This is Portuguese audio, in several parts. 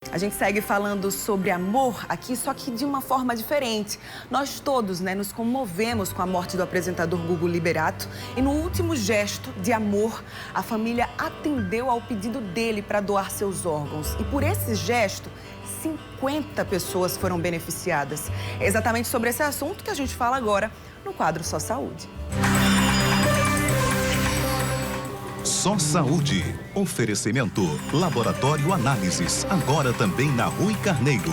A gente segue falando sobre amor aqui, só que de uma forma diferente. Nós todos, nos comovemos com a morte do apresentador Gugu Liberato e no último gesto de amor, a família atendeu ao pedido dele para doar seus órgãos. E por esse gesto, 50 pessoas foram beneficiadas. É exatamente sobre esse assunto que a gente fala agora no quadro Só Saúde. Só Saúde. Oferecimento. Laboratório Análises. Agora também na Rui Carneiro.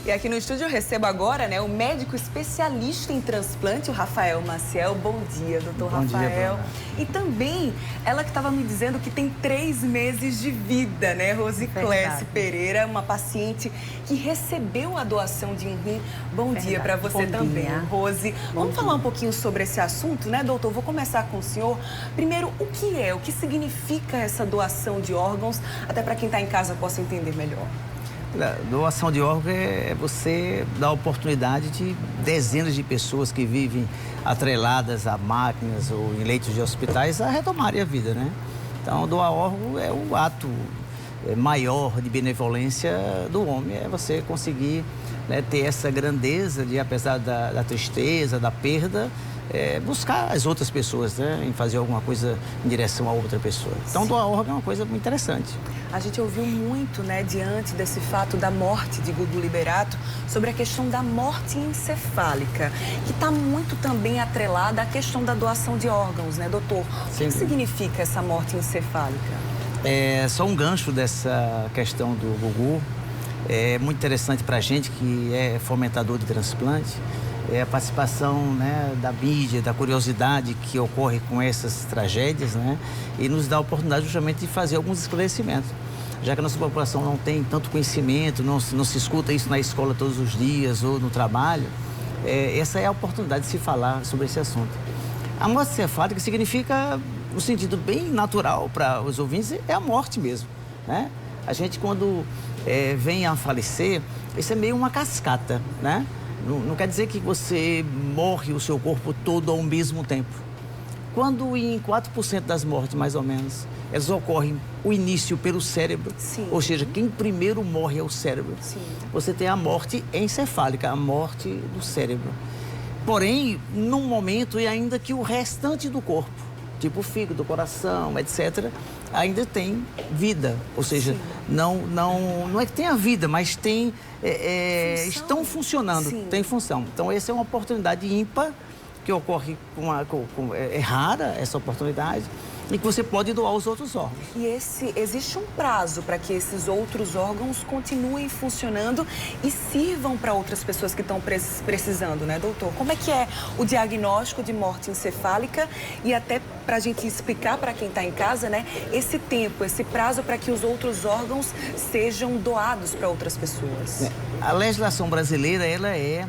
E aqui no estúdio eu recebo agora, o médico especialista em transplante, o Rafael Maciel. Bom dia, doutor Rafael. Bom dia, e também ela que estava me dizendo que tem 3 meses de vida, Rosiclésia Pereira, uma paciente que recebeu a doação de um rim. Bom dia para você também, Rose. Vamos falar um pouquinho sobre esse assunto, doutor? Vou começar com o senhor. Primeiro, o que significa essa doação de órgãos, até para quem está em casa possa entender melhor. Doação de órgãos é você dar a oportunidade de dezenas de pessoas que vivem atreladas a máquinas ou em leitos de hospitais a retomarem a vida, Então, doar órgão é o ato maior de benevolência do homem, é você conseguir ter essa grandeza de, apesar da tristeza, da perda, buscar as outras pessoas, em fazer alguma coisa em direção a outra pessoa. Então, doar órgão é uma coisa muito interessante. A gente ouviu muito, diante desse fato da morte de Gugu Liberato, sobre a questão da morte encefálica, que está muito também atrelada à questão da doação de órgãos, doutor? O que significa essa morte encefálica? Só um gancho dessa questão do Gugu. É muito interessante para a gente que é fomentador de transplante, a participação da mídia, da curiosidade que ocorre com essas tragédias, e nos dá a oportunidade justamente de fazer alguns esclarecimentos. Já que a nossa população não tem tanto conhecimento, não se escuta isso na escola todos os dias ou no trabalho, essa é a oportunidade de se falar sobre esse assunto. A morte encefálica significa, no sentido bem natural para os ouvintes, é a morte mesmo, A gente, quando vem a falecer, isso é meio uma cascata, Não quer dizer que você morre o seu corpo todo ao mesmo tempo. Quando em 4% das mortes, mais ou menos, elas ocorrem o início pelo cérebro, ou seja, quem primeiro morre é o cérebro. Você tem a morte encefálica, a morte do cérebro. Porém, num momento, e ainda que o restante do corpo, tipo o fígado, o coração, etc., ainda tem vida, ou seja, não é que tenha vida, mas tem, estão funcionando, tem função. Então, essa é uma oportunidade ímpar que ocorre é rara essa oportunidade e que você pode doar os outros órgãos. E existe um prazo para que esses outros órgãos continuem funcionando e sirvam para outras pessoas que estão precisando, doutor? Como é que é o diagnóstico de morte encefálica e até para a gente explicar para quem está em casa, esse tempo, esse prazo para que os outros órgãos sejam doados para outras pessoas? A legislação brasileira, ela é,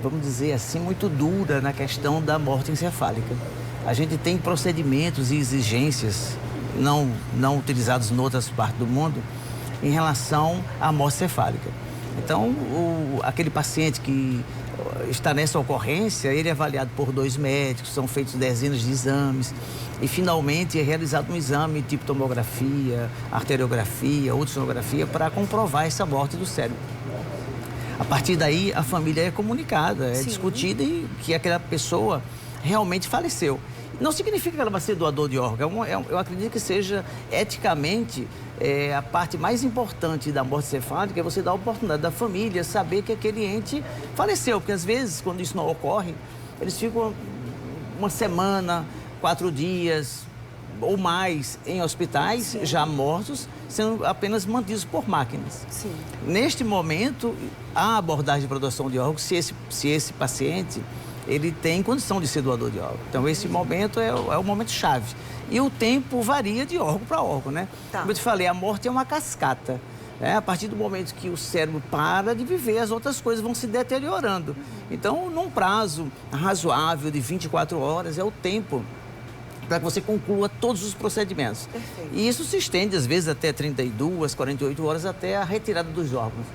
vamos dizer assim, muito dura na questão da morte encefálica. A gente tem procedimentos e exigências não utilizados em outras partes do mundo em relação à morte encefálica. Então, aquele paciente que está nessa ocorrência, ele é avaliado por 2 médicos, são feitos dezenas de exames e, finalmente, é realizado um exame tipo tomografia, arteriografia, ultrassonografia, para comprovar essa morte do cérebro. A partir daí, a família é comunicada, é discutida e que aquela pessoa realmente faleceu. Não significa que ela vai ser doador de órgão. Eu acredito que seja, eticamente, a parte mais importante da morte encefálica é você dar a oportunidade da família saber que aquele ente faleceu. Porque, às vezes, quando isso não ocorre, eles ficam uma semana, 4 dias ou mais em hospitais, já mortos, sendo apenas mantidos por máquinas. Neste momento, a abordagem para doação de órgãos, se esse paciente ele tem condição de ser doador de órgão. Então, esse momento é o momento chave. E o tempo varia de órgão para órgão, Como eu te falei, a morte é uma cascata. A partir do momento que o cérebro para de viver, as outras coisas vão se deteriorando. Então, num prazo razoável de 24 horas, é o tempo para que você conclua todos os procedimentos. E isso se estende, às vezes, até 32, 48 horas, até a retirada dos órgãos.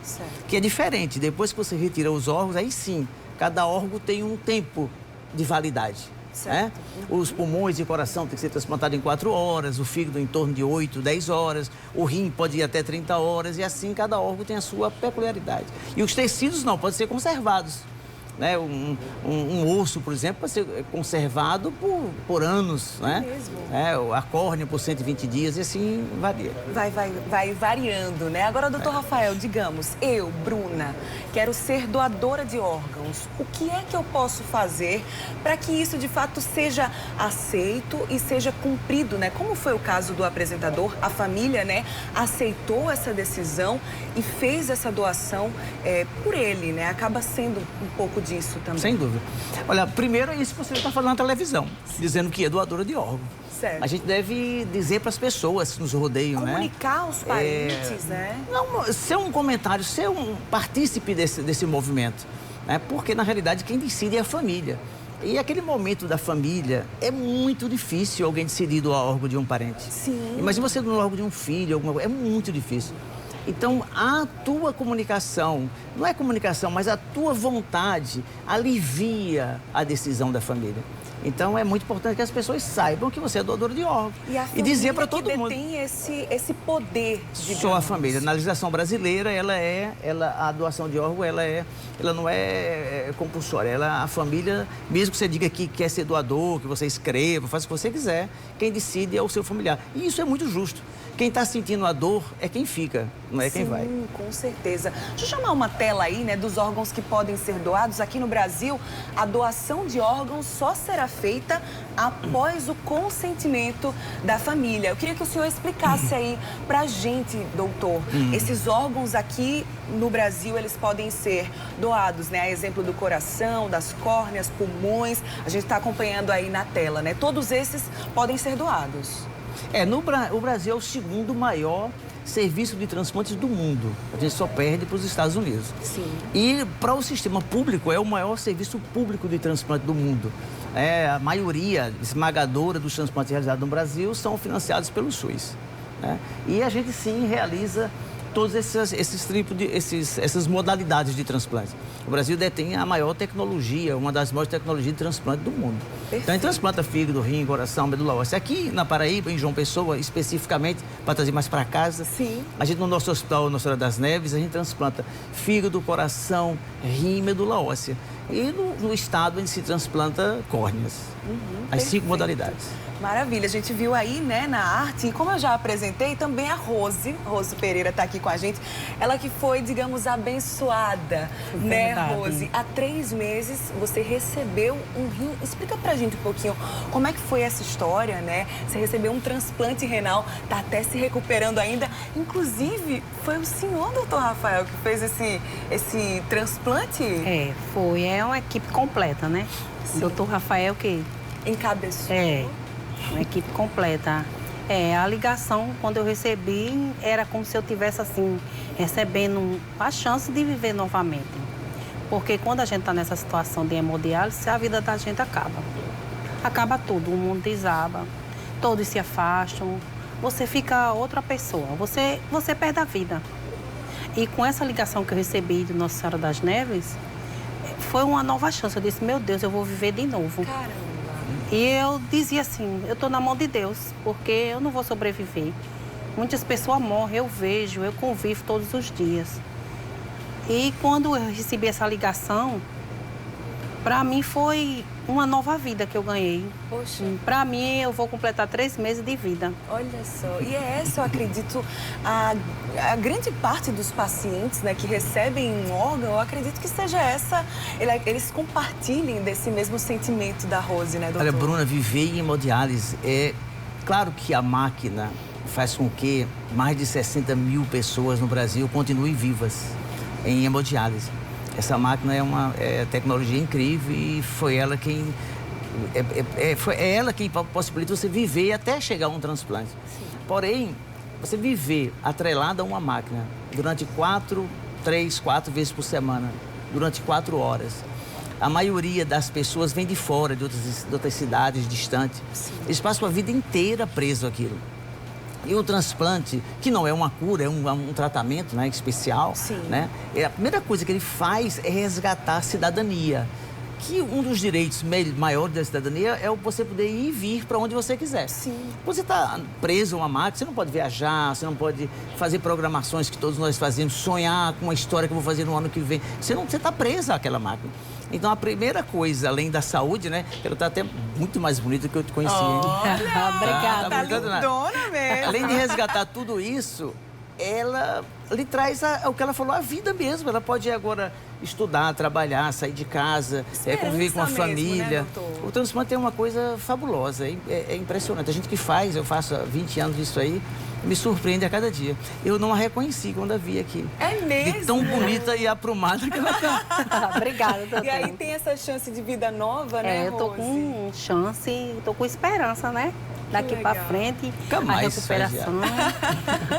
Que é diferente. Depois que você retira os órgãos, aí sim, cada órgão tem um tempo de validade. né? Os pulmões e coração tem que ser transplantado em 4 horas, o fígado em torno de 8, 10 horas, o rim pode ir até 30 horas e assim cada órgão tem a sua peculiaridade. E os tecidos não, podem ser conservados. Né? Um osso, por exemplo, pode ser conservado por anos, né? A córnea por 120 dias e assim varia. Vai variando, né? Agora, doutor Rafael, digamos, eu, Bruna, quero ser doadora de órgãos. O que é que eu posso fazer para que isso, de fato, seja aceito e seja cumprido, né? Como foi o caso do apresentador, a família, né, aceitou essa decisão e fez essa doação por ele, né? Acaba sendo um pouco disso também. Sem dúvida. Olha, primeiro é isso que você está falando na televisão, dizendo que é doadora de órgão. Certo. A gente deve dizer para as pessoas que nos rodeiam, comunicar aos parentes, né? Não, ser um comentário, ser um partícipe desse movimento, né? Porque, na realidade, quem decide é a família. E aquele momento da família, é muito difícil alguém decidir doar órgão de um parente. Sim. Imagina você doar órgão de um filho, alguma coisa, é muito difícil. Então, a tua comunicação, não é comunicação, mas a tua vontade alivia a decisão da família. Então, é muito importante que as pessoas saibam que você é doador de órgãos. E dizer para todo mundo. Tem esse poder, digamos. Só a família. Na legislação brasileira, a doação de órgão, ela não é compulsória. A família, mesmo que você diga que quer ser doador, que você escreva, faça o que você quiser, quem decide é o seu familiar. E isso é muito justo. Quem está sentindo a dor é quem fica, não é quem vai. Sim, com certeza. Deixa eu chamar uma tela aí, né, dos órgãos que podem ser doados. Aqui no Brasil, a doação de órgãos só será feita após o consentimento da família. Eu queria que o senhor explicasse aí pra gente, doutor, esses órgãos aqui no Brasil, eles podem ser doados, né? A exemplo do coração, das córneas, pulmões. A gente está acompanhando aí na tela, né? Todos esses podem ser doados. O Brasil é o segundo maior serviço de transplantes do mundo. A gente só perde para os Estados Unidos. Sim. E para o sistema público, é o maior serviço público de transplante do mundo. A maioria esmagadora dos transplantes realizados no Brasil são financiados pelo SUS. Né? E a gente, sim, realiza todas essas modalidades de transplante. O Brasil detém a maior tecnologia, uma das maiores tecnologias de transplante do mundo. Perfeito. Então, a gente transplanta fígado, rim, coração, medula óssea. Aqui na Paraíba, em João Pessoa, especificamente, para trazer mais para casa, sim, a gente no nosso hospital, Nossa Senhora das Neves, a gente transplanta fígado, coração, rim e medula óssea. E no estado, a gente se transplanta córneas. As 5 modalidades. Maravilha, a gente viu aí, né, na arte, e como eu já apresentei, também a Rose Pereira está aqui com a gente, ela que foi, digamos, abençoada, né, Rose? Há 3 meses você recebeu um rim, explica pra gente um pouquinho como é que foi essa história, né? Você recebeu um transplante renal, tá até se recuperando ainda, inclusive foi o senhor, doutor Rafael, que fez esse transplante? Foi, é uma equipe completa, né? Sim. Doutor Rafael que encabeçou. Uma equipe completa. A ligação, quando eu recebi, era como se eu tivesse, assim, recebendo a chance de viver novamente. Porque quando a gente está nessa situação de hemodiálise, a vida da gente acaba. Acaba tudo, o mundo desaba, todos se afastam, você fica outra pessoa, você perde a vida. E com essa ligação que eu recebi de Nossa Senhora das Neves, foi uma nova chance. Eu disse, meu Deus, eu vou viver de novo. Caramba. E eu dizia assim, eu estou na mão de Deus, porque eu não vou sobreviver. Muitas pessoas morrem, eu vejo, eu convivo todos os dias. E quando eu recebi essa ligação, para mim foi uma nova vida que eu ganhei. Poxa. Para mim, eu vou completar 3 meses de vida. Olha só, e é essa, eu acredito, a grande parte dos pacientes, né, que recebem um órgão, eu acredito que seja essa, eles compartilhem desse mesmo sentimento da Rose, né, doutor? Olha, Bruna, viver em hemodiálise é... Claro que a máquina faz com que mais de 60 mil pessoas no Brasil continuem vivas em hemodiálise. Essa máquina é uma tecnologia incrível e foi ela quem possibilita você viver até chegar a um transplante. Sim. Porém, você viver atrelado a uma máquina durante 3, 4 vezes por semana, durante 4 horas. A maioria das pessoas vem de fora, de outras cidades distantes. Sim. Eles passam a vida inteira preso àquilo. E o transplante, que não é uma cura, é um tratamento, né, especial, Sim. né? A primeira coisa que ele faz é resgatar a cidadania, que um dos direitos maiores da cidadania é você poder ir e vir para onde você quiser. Sim. Você está preso a uma máquina, você não pode viajar, você não pode fazer programações que todos nós fazemos, sonhar com uma história que eu vou fazer no ano que vem. Você está preso àquela máquina. Então, a primeira coisa, além da saúde, né? Ela está até muito mais bonita do que eu te conheci. Obrigada. Tá lindona mesmo. Além de resgatar tudo isso, ela lhe traz o que ela falou, a vida mesmo. Ela pode agora estudar, trabalhar, sair de casa, conviver com a mesmo, família. né, doutor? O transplante é uma coisa fabulosa, é impressionante. A gente que faz, eu faço há 20 anos isso aí, me surpreende a cada dia. Eu não a reconheci quando a vi aqui. É mesmo? De tão bonita e aprumada que ela tá. Obrigada, doutor. E aí tem essa chance de vida nova, né, Eu tô Rose? com chance, tô com esperança, né? Daqui para legal. frente, Nunca a mais, recuperação.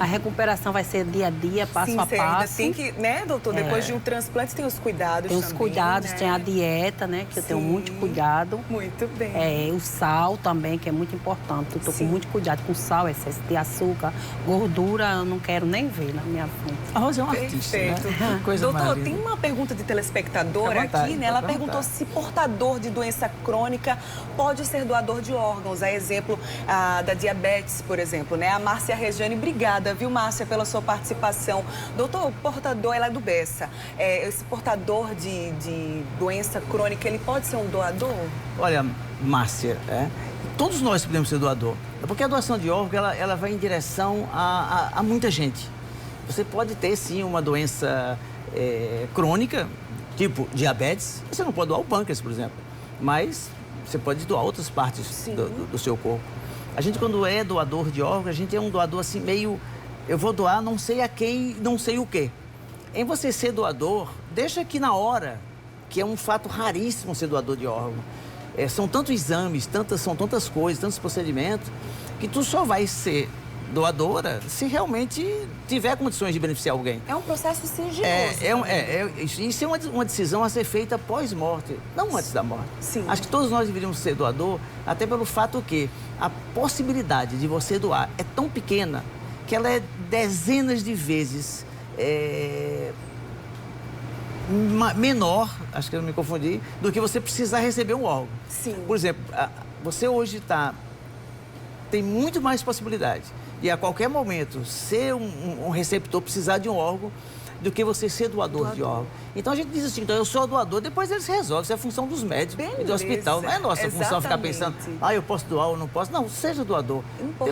A recuperação vai ser dia a dia, passo Sim, a você ainda passo. tem que, né, doutor? Depois de um transplante tem os cuidados Tem os também, cuidados, né? tem a dieta, né? Que eu tenho Sim. muito cuidado. Muito bem. O sal também, que é muito importante. Eu tô Sim. com muito cuidado com sal, excesso de açúcar, gordura, eu não quero nem ver na minha frente. A Rosa é uma artista, Perfeito. né? Coisa Doutor, maravilhosa. tem uma pergunta de telespectadora Fica à vontade, aqui, né? Ela pode perguntou perguntar. se portador de doença crônica pode ser doador de órgãos. A exemplo da diabetes, por exemplo, né? A Márcia Regiane, obrigada, viu, Márcia, pela sua participação. Doutor, o portador, ela é do Bessa. Esse portador de doença crônica, ele pode ser um doador? Olha, Márcia, todos nós podemos ser doador. Porque a doação de órgão, ela vai em direção a muita gente. Você pode ter, sim, uma doença crônica, tipo diabetes. Você não pode doar o pâncreas, por exemplo. Mas você pode doar outras partes do seu corpo. A gente, quando é doador de órgão, a gente é um doador assim meio... Eu vou doar não sei a quem, não sei o quê. Em você ser doador, deixa que na hora, que é um fato raríssimo ser doador de órgão. São tantos exames, são tantas coisas, tantos procedimentos, que tu só vai ser doadora se realmente tiver condições de beneficiar alguém. É um processo sigiloso. Isso é uma decisão a ser feita pós-morte, não antes da morte. Sim. Acho que todos nós deveríamos ser doador, até pelo fato que a possibilidade de você doar é tão pequena que ela é dezenas de vezes menor, acho que eu não me confundi, do que você precisar receber um órgão. Sim. Por exemplo, você hoje tem muito mais possibilidade de a qualquer momento ser um receptor, precisar de um órgão, do que você ser doador de órgão. Então a gente diz assim, então eu sou doador, depois eles resolvem, isso é função dos médicos e do hospital. Não é nossa função ficar pensando, eu posso doar ou não posso. Não, seja doador.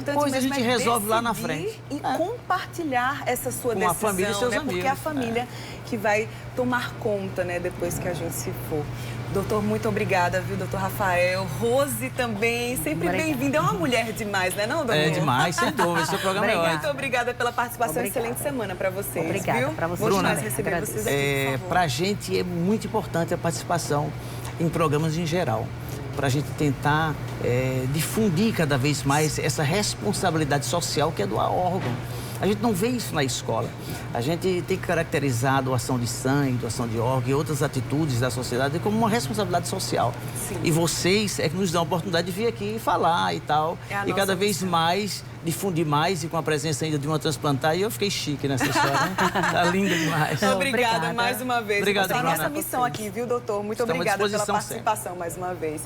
Depois a gente resolve lá na frente. E compartilhar essa sua decisão, a família e seus amigos. Porque é a família que vai tomar conta, né, depois que a gente se for. Doutor, muito obrigada, viu, doutor Rafael. Rose também, sempre bem-vinda. É uma mulher demais, né, não, doutor? É demais, sem dúvida. Seu programa é ótimo. Muito obrigada pela participação. Excelente semana para vocês, Obrigada viu? para vocês. Vou Bruna, mais receber vocês aqui, por favor. Para a gente é muito importante a participação em programas em geral, para a gente tentar difundir cada vez mais essa responsabilidade social que é doar órgão. A gente não vê isso na escola. A gente tem caracterizado a doação de sangue, doação de órgão e outras atitudes da sociedade como uma responsabilidade social. Sim. E vocês é que nos dão a oportunidade de vir aqui falar e tal. E cada vez mais difundir mais, e com a presença ainda de uma transplantada. E eu fiquei chique nessa história, né? Tá linda demais. Obrigada mais uma vez. Obrigado, Essa é a nossa Bruna. missão aqui, viu, doutor? Muito Estamos à obrigada pela disposição participação mais uma vez.